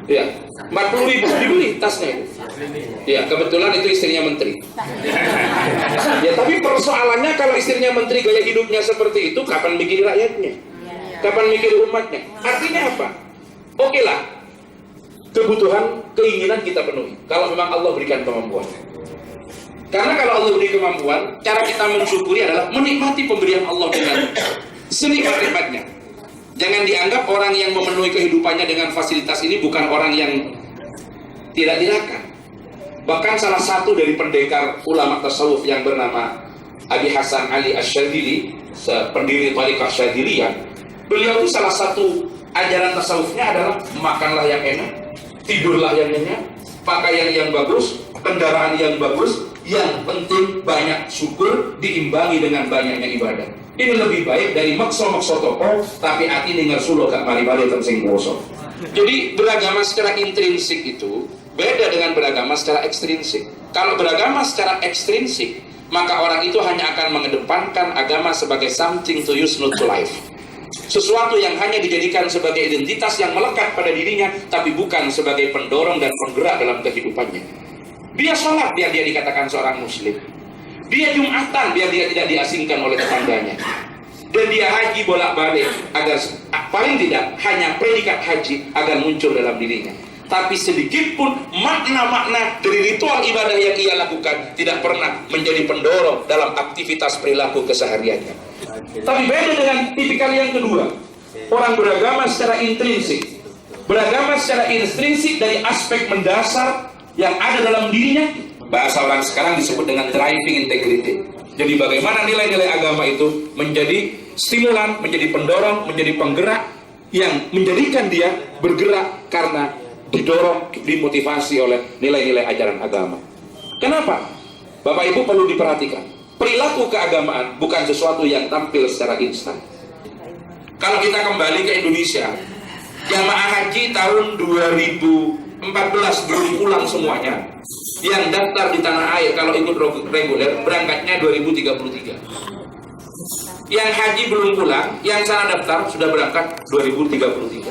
Ya, 40.000 dibeli tasnya itu. Ya, kebetulan itu istrinya menteri. Ya, tapi persoalannya kalau istrinya menteri gaya hidupnya seperti itu, kapan mikir rakyatnya? Kapan mikir umatnya? Artinya apa? Oke lah, kebutuhan, keinginan kita penuhi. Kalau memang Allah berikan kemampuan. Karena kalau Allah beri kemampuan, cara kita mensyukuri adalah menikmati pemberian Allah dengan senikmat-nikmatnya. Jangan dianggap orang yang memenuhi kehidupannya dengan fasilitas ini bukan orang yang tidak tirakat. Bahkan salah satu dari pendekar ulama tasawuf yang bernama Abi Hasan Ali Asyadzili, pendiri Thariqah Syadziliyah, beliau itu salah satu ajaran tasawufnya adalah makanlah yang enak, tidurlah yang nyenyak, pakaian yang bagus, kendaraan yang bagus, yang penting banyak syukur diimbangi dengan banyaknya ibadah. Ini lebih baik dari makso-makso toko tapi hati nih ngersulo gak mari-mari tersing kosong. Jadi beragama secara intrinsik itu beda dengan beragama secara ekstrinsik. Kalau beragama secara ekstrinsik, maka orang itu hanya akan mengedepankan agama sebagai something to use, not to life. Sesuatu yang hanya dijadikan sebagai identitas yang melekat pada dirinya, tapi bukan sebagai pendorong dan penggerak dalam kehidupannya. Dia sholat biar dia dikatakan seorang muslim. Dia Jumatan biar dia tidak diasingkan oleh tetangganya. Dan dia haji bolak-balik agar paling tidak hanya predikat haji agar muncul dalam dirinya. Tapi sedikit pun makna-makna dari ritual ibadah yang ia lakukan tidak pernah menjadi pendorong dalam aktivitas perilaku kesehariannya. Tapi beda dengan tipikal yang kedua, orang beragama secara intrinsik. Beragama secara intrinsik dari aspek mendasar yang ada dalam dirinya. Bahasa orang sekarang disebut dengan driving integrity. Jadi bagaimana nilai-nilai agama itu menjadi stimulan, menjadi pendorong, menjadi penggerak yang menjadikan dia bergerak karena didorong, dimotivasi oleh nilai-nilai ajaran agama. Kenapa? Bapak Ibu perlu diperhatikan. Perilaku keagamaan bukan sesuatu yang tampil secara instan. Kalau kita kembali ke Indonesia, jamaah haji tahun 2014 belum pulang semuanya. Yang daftar di tanah air kalau ikut reguler berangkatnya 2033. Yang haji belum pulang, yang sana daftar sudah berangkat 2033.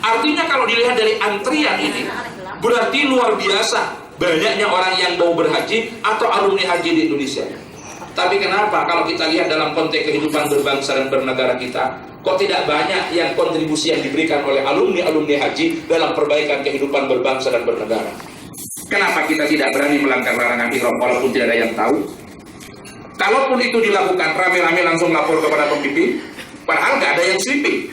Artinya kalau dilihat dari antrian ini, berarti luar biasa banyaknya orang yang mau berhaji atau alumni haji di Indonesia. Tapi kenapa kalau kita lihat dalam konteks kehidupan berbangsa dan bernegara kita, kok tidak banyak yang kontribusi yang diberikan oleh alumni-alumni haji dalam perbaikan kehidupan berbangsa dan bernegara? Kenapa kita tidak berani melanggar larangan ihram walaupun tidak ada yang tahu? Kalaupun itu dilakukan, rame-rame langsung lapor kepada pembimbing, padahal nggak ada yang sleeping.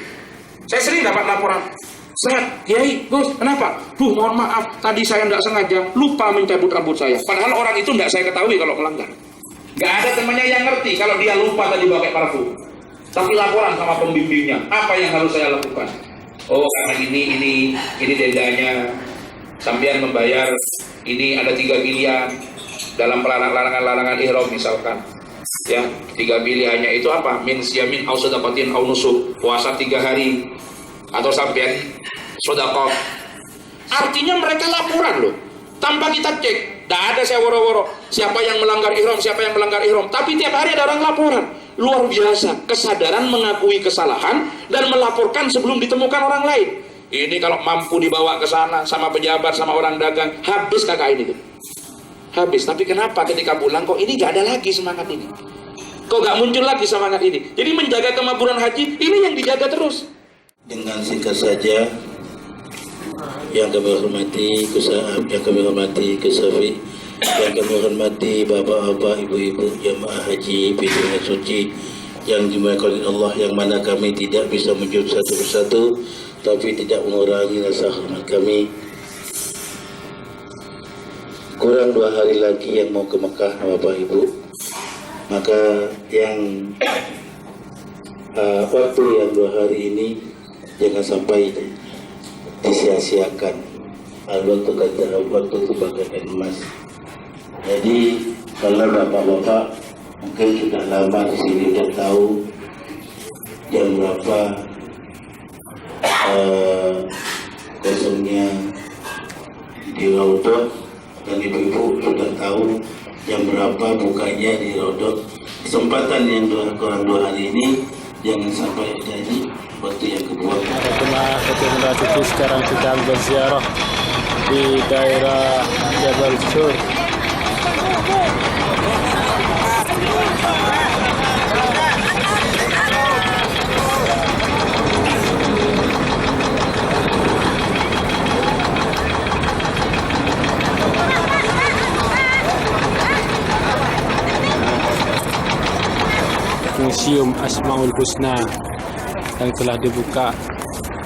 Saya sering dapat laporan, Ustaz, Kiai, Gus, kenapa? Mohon maaf, tadi saya tidak sengaja lupa mencabut rambut saya. Padahal orang itu tidak saya ketahui kalau melanggar. Gak ada temannya yang ngerti kalau dia lupa tadi pakai parfum. Tapi laporan sama pembimbingnya, apa yang harus saya lakukan? Oh, karena ini dendanya. Sampean membayar, ini ada 3 pilihan dalam larangan ihram misalkan. Ya, 3 pilihannya itu apa? Min siyamin au sedaqatin au nusuk. Puasa 3 hari atau sampean sedekah. Artinya mereka laporan loh. Tanpa kita cek, tidak ada saya woro-woro siapa yang melanggar ihram, siapa yang melanggar ihram. Tapi tiap hari ada orang laporan. Luar biasa, kesadaran mengakui kesalahan dan melaporkan sebelum ditemukan orang lain. Ini kalau mampu dibawa ke sana sama pejabat, sama orang dagang, habis kakak ini. Habis. Tapi kenapa ketika pulang kok ini gak ada lagi semangat ini? Kok gak muncul lagi semangat ini? Jadi menjaga kemakburan haji ini yang dijaga terus. Dengan singkat saja, yang kami hormati Kusafi, yang kami hormati bapak-bapak, ibu-ibu jamaah haji Pintu Suci yang dimuliakan Allah, yang mana kami tidak bisa menjawab satu persatu, tapi tidak mengurangi rasa hormat kami. Kurang 2 hari lagi yang mau ke Mekah, Bapak Ibu. Maka yang waktu yang 2 hari ini jangan sampai disia-siakan. Waktu kata waktu itu bagaikan emas. Jadi kalau bapak-bapak mungkin sudah lama di sini sudah tahu jam berapa kosongnya di Raudhah, dan ibu-ibu sudah tahu jam berapa bukanya di Raudhah. Kesempatan yang kurang 2 hari ini jangan sampai jadi waktu yang kedua. Para jemaah Umrah Suci sekarang sedang berziarah di daerah Jabal Sur. Museum Asmaul Husna yang telah dibuka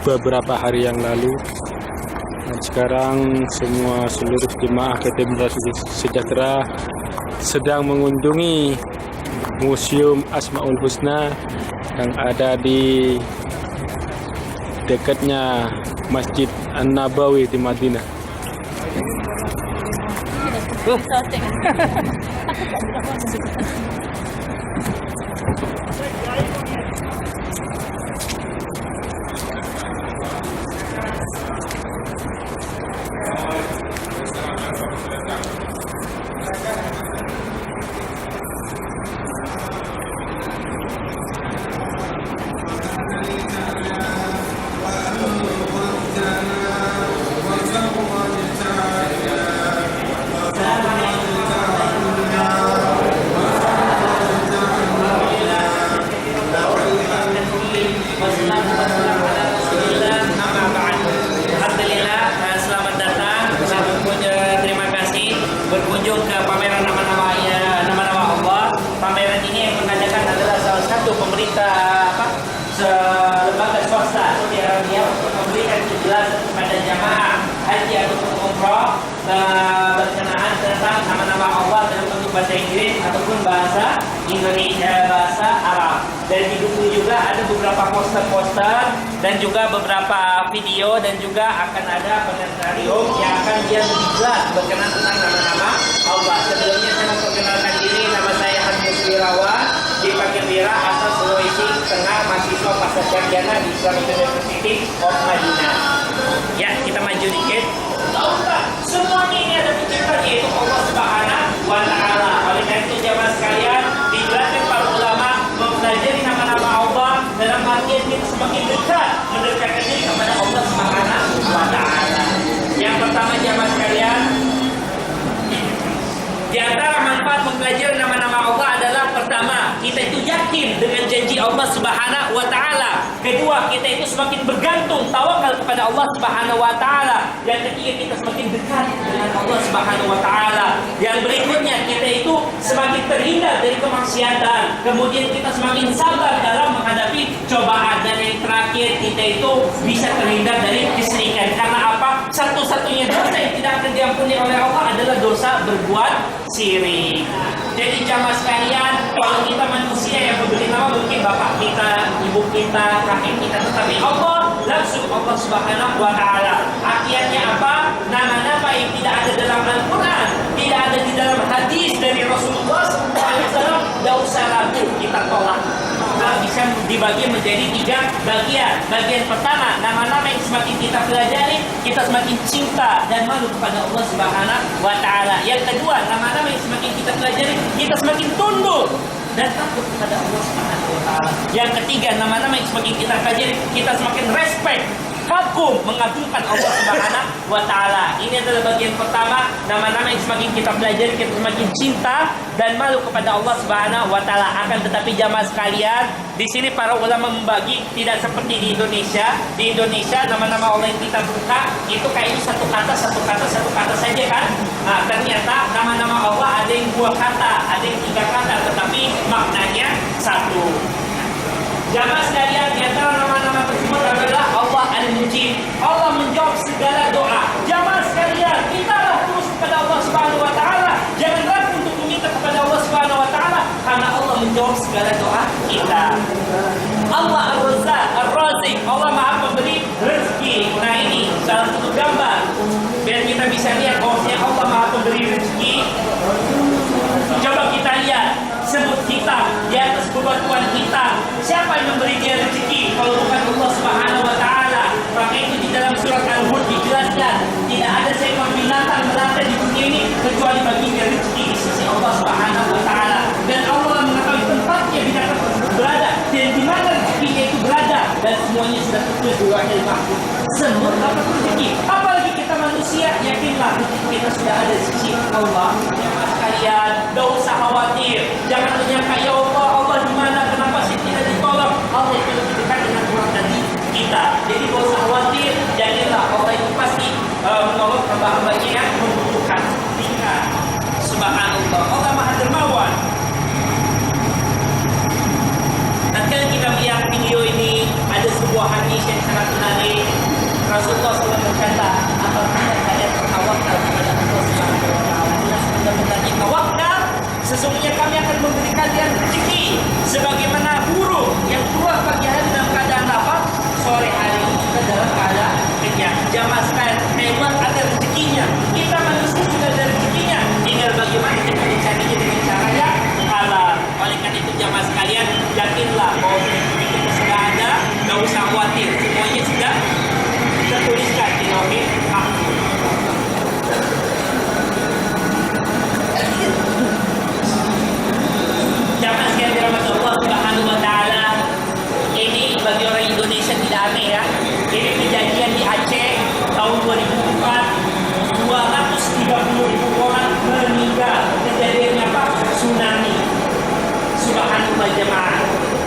beberapa hari yang lalu, dan sekarang seluruh jemaah KTM Sejahtera sedang mengunjungi Museum Asmaul Husna yang ada di dekatnya Masjid An-Nabawi di Madinah. Berkunjung ke pameran nama-nama Allah. Pameran ini yang mengadakan adalah salah satu pemerintah lembaga swasta Saudi Arabia untuk memberikan kejelasan kepada jamaah haji ataupun umrah berkenaan tentang nama-nama Allah dalam bentuk bahasa Inggris ataupun bahasa Indonesia, bahasa Arab. Dan di buku juga ada beberapa poster-poster dan juga beberapa video, dan juga akan ada planetarium yang akan dia lebih jelas berkenaan tentang nama-nama Allah. Sebelumnya saya memperkenalkan diri, nama saya Hanmus Wirawan di Pakirwira, asal Sulawesi Tengah, mahasiswa Pasar Sarjana di Islamic University of Madinah. Ya, kita maju dikit. Tahukah semuanya ini ada pencipta, yaitu Allah Subhanahu wa Ta'ala. Oleh karena itu jamaah sekalian, dijelaskan para ulama mempelajari nama-nama Allah dalam artian kita semakin dekat mendekatkan diri kepada Allah Subhanahu wa Ta'ala. Yang pertama jamaah sekalian, di antara manfaat mempelajari nama-nama Allah adalah pertama, kita itu yakin dengan janji Allah Subhanahu wa Ta'ala. Kedua, kita itu semakin bergantung, tawakal kepada Allah Subhanahu wa Ta'ala. Yang ketiga, kita semakin dekat dengan Allah Subhanahu wa Ta'ala. Yang berikutnya, kita itu semakin terhindar dari kemaksiatan. Kemudian kita semakin sabar dalam menghadapi cobaan. Dan yang terakhir, kita itu bisa terhindar dari kesyirikan. Karena apa? Satu-satu satu-satunya dosa yang tidak akan diampuni oleh Allah adalah dosa berbuat syirik. Jadi jamaah sekalian, kalau kita manusia yang memberi nama mungkin bapak kita, ibu kita, kakek kita, tetapi Allah langsung Allah Subhanahu wa Ta'ala. Artinya apa? Nama-nama yang tidak ada dalam Al-Quran, tidak ada di dalam hadis dari Rasulullah SAW, tidak usah ragu, kita tolak. Bisa dibagi menjadi 3 bagian. Bagian pertama, nama-nama yang semakin kita pelajari, kita semakin cinta dan malu kepada Allah Subhanahu wa Ta'ala. Yang kedua, nama-nama yang semakin kita pelajari, kita semakin tunduk dan takut kepada Allah Subhanahu wa Ta'ala. Yang ketiga, nama-nama yang semakin kita pelajari, kita semakin respect, kagum, mengagungkan Allah Subhanahu wa Ta'ala. Ini adalah bagian pertama, nama-nama yang semakin kita pelajari, kita semakin cinta dan malu kepada Allah Subhanahu wa Ta'ala. Akan tetapi jamaah sekalian, di sini para ulama membagi tidak seperti di Indonesia. Di Indonesia nama-nama Allah yang kita buka itu kayaknya satu kata saja kan. Nah, ternyata nama-nama Allah ada yang 2 kata, ada yang 3 kata, tetapi maknanya satu. Jamaah sekalian, di antara nama-nama tersebut adalah Allah Al-Mujib. Allah menjawab segala doa. Jamaah sekalian, mintalah terus kepada Allah Subhanahu wa Ta'ala. Jangan ragu untuk meminta kepada Allah Subhanahu wa Ta'ala, karena Allah menjawab segala doa kita. Allah Ar-Razzaq, Ar-Razik, Allah Maha Pemberi rezeki. Nah, ini salah satu gambar biar kita bisa lihat bahwasanya Allah Maha Pemberi rezeki. Coba kita lihat sebut kita di atas bebatuan kita. Siapa yang memberi dia rezeki kalau bukan Allah Subhanahu wa Ta'ala? Maka itu di dalam surat Al-Hud dijelaskan, tidak ada seekor binatang melata di dunia ini kecuali baginya rezeki di sisi Allah Subhanahu wa Ta'ala. Dan Allah mengetahui tempatnya binatang tersebut berada dan di mana rezekinya itu berada, dan semuanya sudah tertulis di Lauhul Mahfuz. Semua dapat rezeki. Apalagi kita manusia, yakinlah rezeki kita sudah ada di sisi Allah. Sekalian, tidak usah khawatir. Jangan menyangka, ya Allah, Allah di mana? Kenapa sih tidak ditolong? Allah itu lebih dekat dengan Tuhan dari kita. Jadi tidak usah khawatir. Jadilah Allah itu pasti menolong hamba-hambanya yang membutuhkan. Jika subhanallah, Allah Maha Dermawan. Tatkala kita melihat video ini, ada sebuah hadis yang sangat menarik. Rasulullah SAW berkata, apabila kalian bertawakal kepada Allah Subhanahu wa Ta'ala, benar-benar tawakal, sesungguhnya kami akan memberi kalian rezeki sebagaimana burung yang keluar pagi hari dalam keadaan lapar, sore hari juga dalam keadaan kenyang. Jamaah sekalian, hewan ada rezekinya. Kita manusia juga ada rezekinya. Tinggal bagaimana kita mencarinya dengan cara yang halal. Oleh karena itu jamaah sekalian, yakinlah bahwa rezeki kita sudah ada, tidak usah khawatir. Semuanya sudah tertuliskan di Lauhul Mahfuz. Jamaah sekalian dirahmati Allah Subhanahu wa Ta'ala, ini bagi orang Indonesia tidak aneh ya. Ini kejadian di Aceh tahun 2004, 230.000 orang meninggal. Kejadiannya apa? Tsunami. Subhanallah jemaah.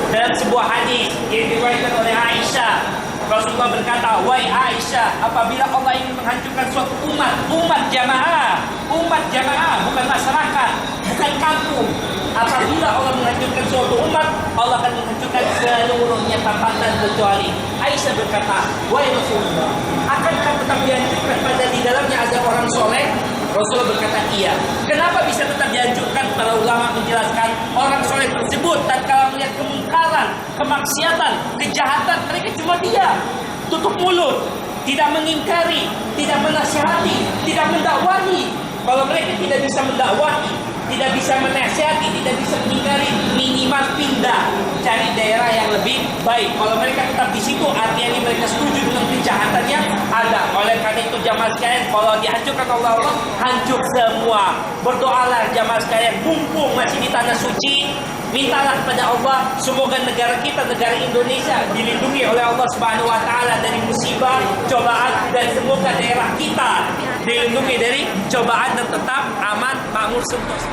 Dalam sebuah hadis yang diriwayatkan oleh Aisyah, Rasulullah berkata, wahai Aisyah, apabila Allah ingin menghancurkan suatu umat jamaah, bukan masyarakat, bukan kampung. Apabila Allah menghancurkan suatu umat, Allah akan menghancurkan seluruhnya tanpa terkecuali. Aisyah berkata, wahai Rasulullah, akankah tetap dihancurkan pada di dalamnya ada orang soleh? Rasulullah berkata, iya. Kenapa bisa tetap dihancurkan? Para ulama menjelaskan, orang soleh tersebut tatkala melihat kemungkaran, kemaksiatan, kejahatan, mereka cuma diam, tutup mulut, tidak mengingkari, tidak menasihati, tidak mendakwahi. Kalau mereka tidak bisa mendakwahi, tidak bisa menasihati, tidak bisa mengingkari, minimal pindah cari daerah yang lebih baik. Kalau mereka tetap di situ, artinya mereka setuju dengan kejahatan yang ada. Oleh karena itu jamaah sekalian, kalau dihancurkan Allah, hancur semua. Berdoalah jamaah sekalian, mumpung masih di tanah suci, mintalah kepada Allah semoga negara kita, negara Indonesia dilindungi oleh Allah Subhanahu wa Ta'ala dari musibah, cobaan, dan semoga daerah kita dilindungi dari cobaan dan tetap aman, makmur sentosa.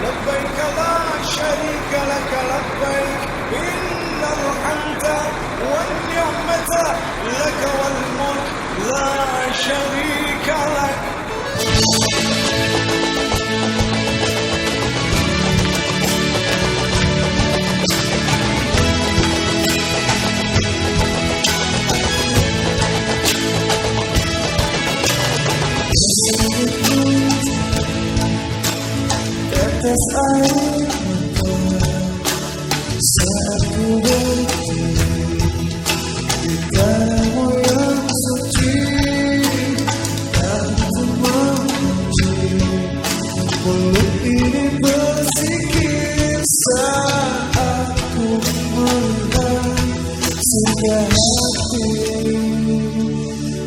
لبيك لا شريك لك لبيك إن الحمد والنعمة لك والملك لا شريك لك tetes air mata saat ku berhenti di tanahmu yang suci dan memuji. Mulut ini bersikir saat ku melihat singgah hati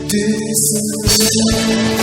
di sini.